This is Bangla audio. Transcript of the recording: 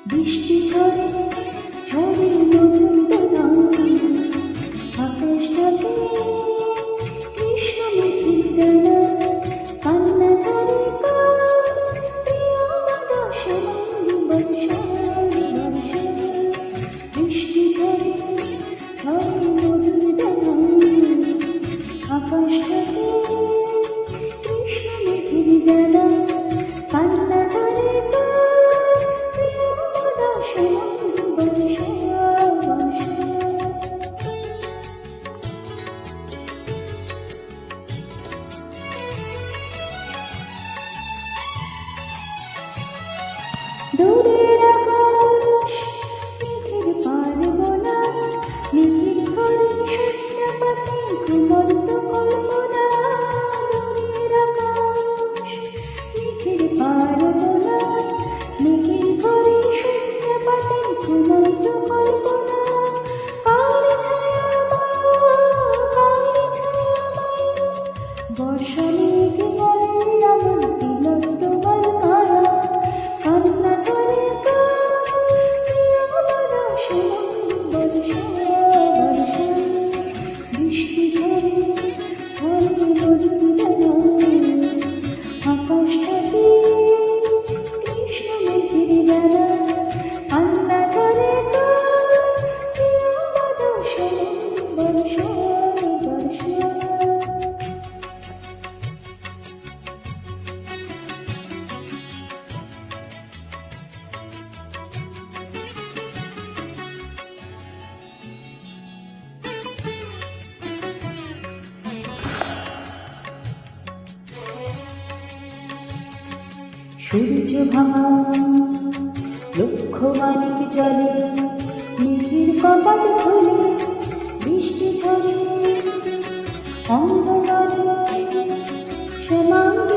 বৃষ্টি ঝরে ঝরে নতুন দোলায় আকাশটাকে কৃষ্ণ মেঘের ডানা কান্না ঝরে কার প্রিয় বাতাসে বর্ষার বর্ষা বৃষ্টি ঝরে ঝরে নতুন দোলায় আকাশটাকে কৃষ্ণ মেঘের ডানা কান্না ঝরে কার প্রিয় বাতাসে বর্ষা বর্ষা দূরের আকাশ মেঘের পারবনা মেঘের ঘরে শয্যা পাতে ঘুমন্ত কল্পনা দূরের আকাশ মেঘের পারবনা মেঘের ঘরে শয্যা পাতে ঘুমন্ত কল্পনা কার ছায়া বর্ষা মেঘ বলে আমার তিলক তোমার কায়া কান্না ঝরে কার প্রিয় বাতাসে বর্ষা বর্ষা বৃষ্টি ঝরে ঝরে নদীর ডানায় আকাশটাকে কৃষ্ণ মেঘের ডানা কান্না ঝরে কার প্রিয় বাতাসে বর্ষা বর্ষা সূর্য ভাঙা লক্ষ মানিক জলে মেঘের কপাট খোলে বৃষ্টি ঝরে অন্ধকারে শ্যামাঙ্গ